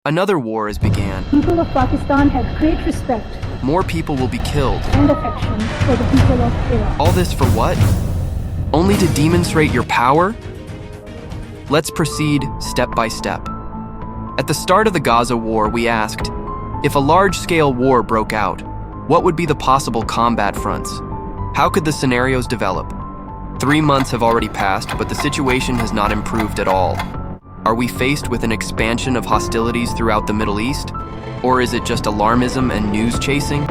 Another war is began. People of Pakistan have great respect More people will be killed. and affection for the people of Iraq. All this for what? Only to demonstrate your power? Let's proceed step by step. At the start of the Gaza war, we asked, if a large-scale war broke out, what would be the possible combat fronts? How could the scenarios develop? 3 months have already passed, but the situation has not improved at all. Are we faced with an expansion of hostilities throughout the Middle East? Or is it just alarmism and news chasing?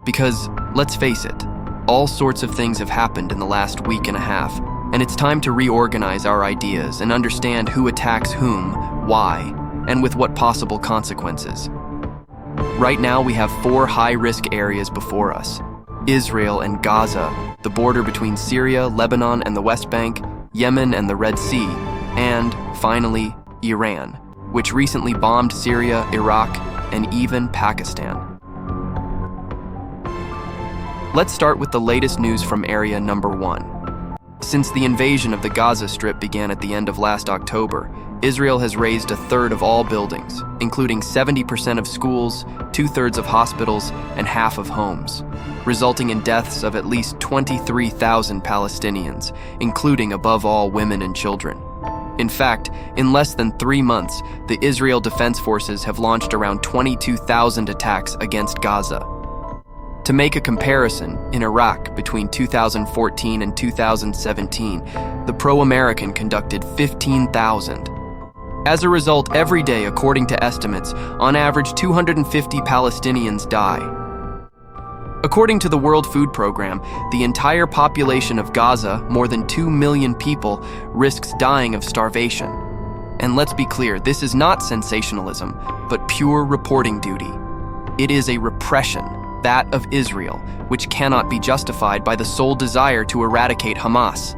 Because, let's face it, all sorts of things have happened in the last week and a half, and it's time to reorganize our ideas and understand who attacks whom, why, and with what possible consequences. Right now, we have 4 high-risk areas before us: Israel and Gaza, the border between Syria, Lebanon, and the West Bank, Yemen and the Red Sea, and, finally, Iran, which recently bombed Syria, Iraq, and even Pakistan. Let's start with the latest news from area number 1. Since the invasion of the Gaza Strip began at the end of last October, Israel has razed 1/3 of all buildings, including 70% of schools, 2/3 of hospitals, and half of homes, resulting in deaths of at least 23,000 Palestinians, including above all women and children. In fact, in less than 3 months, the Israel Defense Forces have launched around 22,000 attacks against Gaza. To make a comparison, in Iraq between 2014 and 2017, the pro-American conducted 15,000. As a result, every day, according to estimates, on average 250 Palestinians die. According to the World Food Program, the entire population of Gaza, more than 2 million people, risks dying of starvation. And let's be clear, this is not sensationalism, but pure reporting duty. It is a repression, that of Israel, which cannot be justified by the sole desire to eradicate Hamas.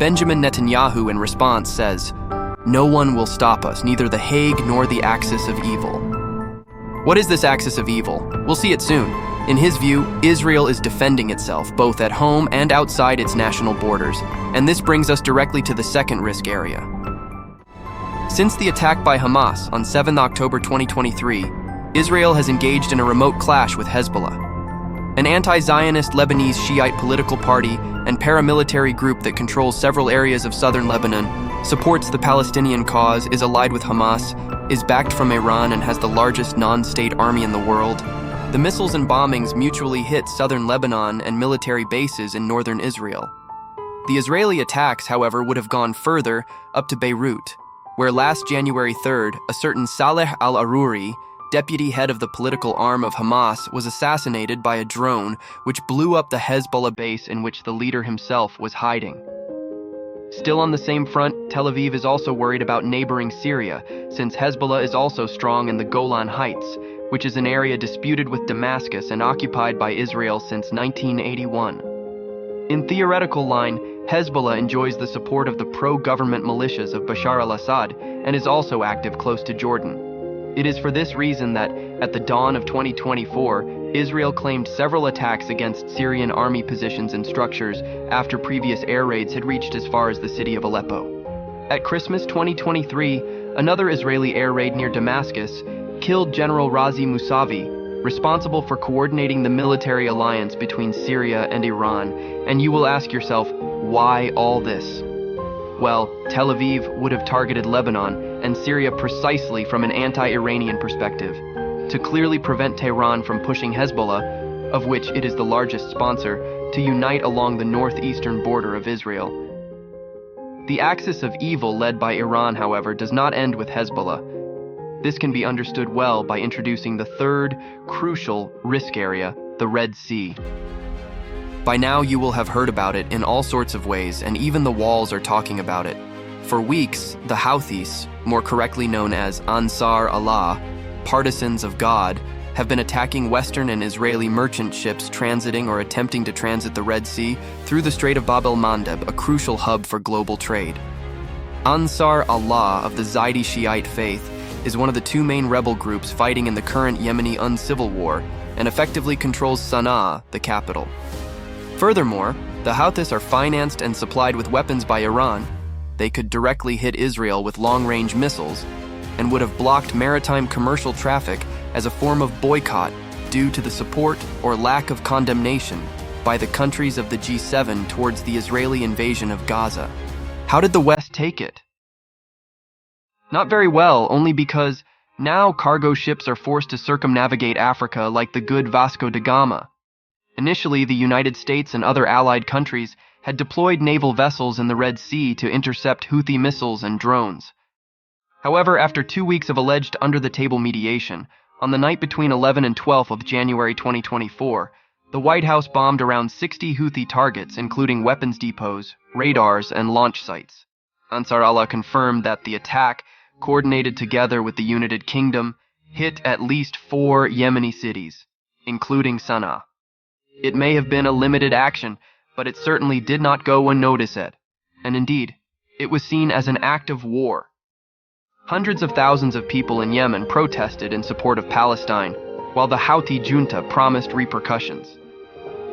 Benjamin Netanyahu, in response, says, "No one will stop us, neither the Hague nor the axis of evil." What is this axis of evil? We'll see it soon. In his view, Israel is defending itself, both at home and outside its national borders, and this brings us directly to the second risk area. Since the attack by Hamas on 7 October 2023, Israel has engaged in a remote clash with Hezbollah, an anti-Zionist Lebanese Shiite political party and paramilitary group that controls several areas of southern Lebanon, supports the Palestinian cause, is allied with Hamas, is backed from Iran, and has the largest non-state army in the world. The missiles and bombings mutually hit southern Lebanon and military bases in northern Israel. The Israeli attacks, however, would have gone further, up to Beirut, where last January 3rd, a certain Saleh al-Aruri, deputy head of the political arm of Hamas, was assassinated by a drone which blew up the Hezbollah base in which the leader himself was hiding. Still on the same front, Tel Aviv is also worried about neighboring Syria, since Hezbollah is also strong in the Golan Heights, which is an area disputed with Damascus and occupied by Israel since 1981. In theoretical line, Hezbollah enjoys the support of the pro-government militias of Bashar al-Assad and is also active close to Jordan. It is for this reason that, at the dawn of 2024, Israel claimed several attacks against Syrian army positions and structures after previous air raids had reached as far as the city of Aleppo. At Christmas 2023, another Israeli air raid near Damascus killed General Razi Mousavi, responsible for coordinating the military alliance between Syria and Iran. And you will ask yourself, why all this? Well, Tel Aviv would have targeted Lebanon and Syria precisely from an anti-Iranian perspective, to clearly prevent Tehran from pushing Hezbollah, of which it is the largest sponsor, to unite along the northeastern border of Israel. The axis of evil led by Iran, however, does not end with Hezbollah. This can be understood well by introducing the third, crucial risk area, the Red Sea. By now you will have heard about it in all sorts of ways, and even the walls are talking about it. For weeks, the Houthis, more correctly known as Ansar Allah, partisans of God, have been attacking Western and Israeli merchant ships transiting or attempting to transit the Red Sea through the Strait of Bab el-Mandeb, a crucial hub for global trade. Ansar Allah of the Zaidi Shiite faith is one of the 2 main rebel groups fighting in the current Yemeni uncivil war and effectively controls Sana'a, the capital. Furthermore, the Houthis are financed and supplied with weapons by Iran. They could directly hit Israel with long-range missiles, and would have blocked maritime commercial traffic as a form of boycott due to the support or lack of condemnation by the countries of the G7 towards the Israeli invasion of Gaza. How did the West take it? Not very well, only because now cargo ships are forced to circumnavigate Africa like the good Vasco da Gama. Initially, the United States and other allied countries had deployed naval vessels in the Red Sea to intercept Houthi missiles and drones. However, after 2 weeks of alleged under-the-table mediation, on the night between 11 and 12 of January 2024, the White House bombed around 60 Houthi targets, including weapons depots, radars, and launch sites. Ansar Allah confirmed that the attack, coordinated together with the United Kingdom, hit at least 4 Yemeni cities, including Sana'a. It may have been a limited action, but it certainly did not go unnoticed, and indeed, it was seen as an act of war. Hundreds of thousands of people in Yemen protested in support of Palestine, while the Houthi junta promised repercussions.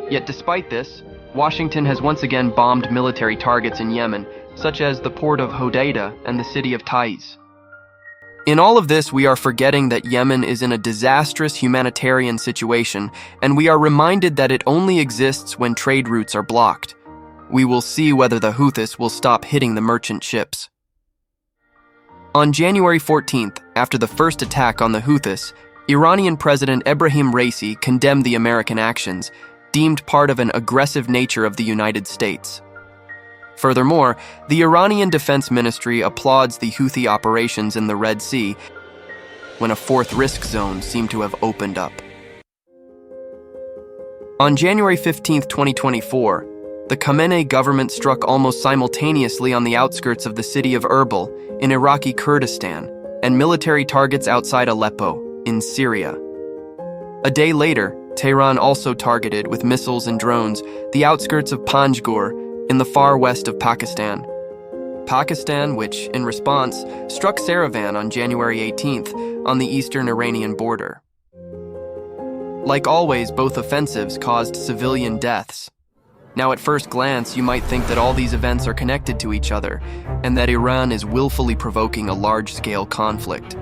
Yet despite this, Washington has once again bombed military targets in Yemen, such as the port of Hodeidah and the city of Taiz. In all of this, we are forgetting that Yemen is in a disastrous humanitarian situation, and we are reminded that it only exists when trade routes are blocked. We will see whether the Houthis will stop hitting the merchant ships. On January 14th, after the first attack on the Houthis, Iranian President Ebrahim Raisi condemned the American actions, deemed part of an aggressive nature of the United States. Furthermore, the Iranian Defense Ministry applauds the Houthi operations in the Red Sea when a fourth risk zone seemed to have opened up. On January 15, 2024, the Khamenei government struck almost simultaneously on the outskirts of the city of Erbil in Iraqi Kurdistan and military targets outside Aleppo in Syria. A day later, Tehran also targeted with missiles and drones the outskirts of Panjgur in the far west of Pakistan. Pakistan, which, in response, struck Saravan on January 18th on the eastern Iranian border. Like always, both offensives caused civilian deaths. Now, at first glance, you might think that all these events are connected to each other, and that Iran is willfully provoking a large-scale conflict.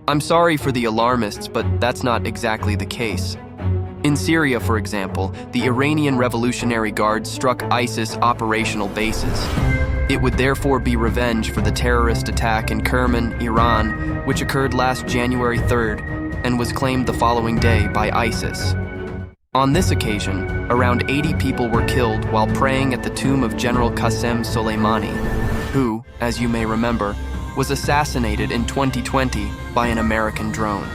I'm sorry for the alarmists, but that's not exactly the case. In Syria, for example, the Iranian Revolutionary Guard struck ISIS operational bases. It would therefore be revenge for the terrorist attack in Kerman, Iran, which occurred last January 3rd and was claimed the following day by ISIS. On this occasion, around 80 people were killed while praying at the tomb of General Qasem Soleimani, who, as you may remember, was assassinated in 2020 by an American drone.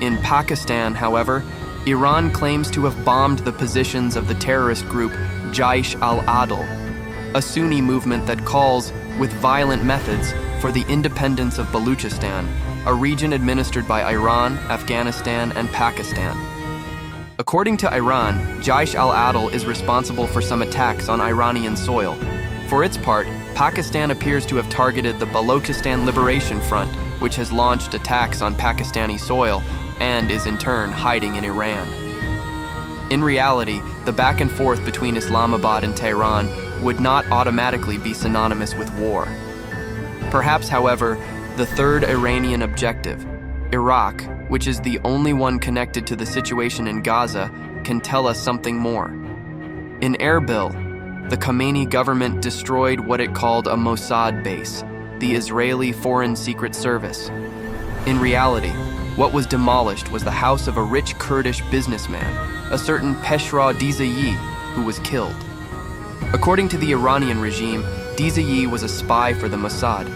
In Pakistan, however, Iran claims to have bombed the positions of the terrorist group Jaish al-Adl, a Sunni movement that calls, with violent methods, for the independence of Baluchistan, a region administered by Iran, Afghanistan, and Pakistan. According to Iran, Jaish al-Adl is responsible for some attacks on Iranian soil. For its part, Pakistan appears to have targeted the Balochistan Liberation Front, which has launched attacks on Pakistani soil and is in turn hiding in Iran. In reality, the back and forth between Islamabad and Tehran would not automatically be synonymous with war. Perhaps, however, the third Iranian objective, Iraq, which is the only one connected to the situation in Gaza, can tell us something more. In Erbil, the Khamenei government destroyed what it called a Mossad base, the Israeli Foreign Secret Service. In reality, what was demolished was the house of a rich Kurdish businessman, a certain Peshra Dizayi, who was killed. According to the Iranian regime, Dizayi was a spy for the Mossad,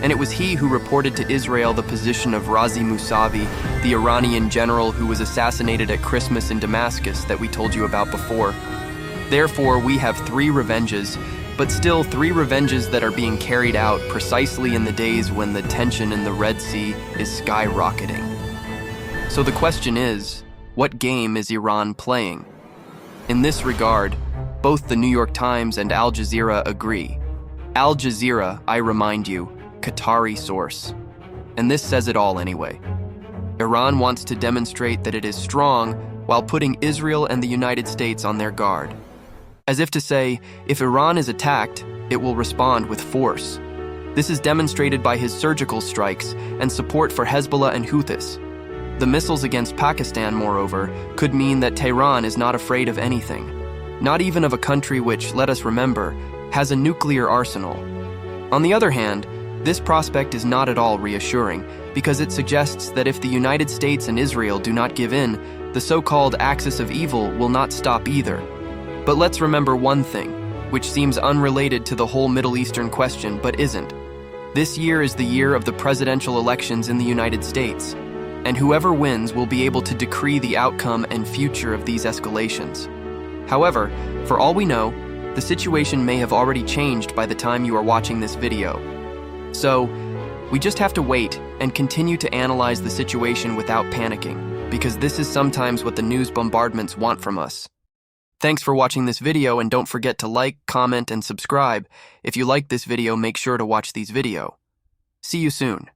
and it was he who reported to Israel the position of Razi Mousavi, the Iranian general who was assassinated at Christmas in Damascus that we told you about before. Therefore, we have 3 revenges, but still 3 revenges that are being carried out precisely in the days when the tension in the Red Sea is skyrocketing. So the question is, what game is Iran playing? In this regard, both the New York Times and Al Jazeera agree. Al Jazeera, I remind you, Qatari source. And this says it all anyway. Iran wants to demonstrate that it is strong while putting Israel and the United States on their guard. As if to say, if Iran is attacked, it will respond with force. This is demonstrated by his surgical strikes and support for Hezbollah and Houthis. The missiles against Pakistan, moreover, could mean that Tehran is not afraid of anything, not even of a country which, let us remember, has a nuclear arsenal. On the other hand, this prospect is not at all reassuring because it suggests that if the United States and Israel do not give in, the so-called axis of evil will not stop either. But let's remember one thing, which seems unrelated to the whole Middle Eastern question but isn't. This year is the year of the presidential elections in the United States, and whoever wins will be able to decree the outcome and future of these escalations. However, for all we know, the situation may have already changed by the time you are watching this video. So, we just have to wait and continue to analyze the situation without panicking, because this is sometimes what the news bombardments want from us. Thanks for watching this video, and don't forget to like, comment, and subscribe. If you like this video, make sure to watch these videos. See you soon.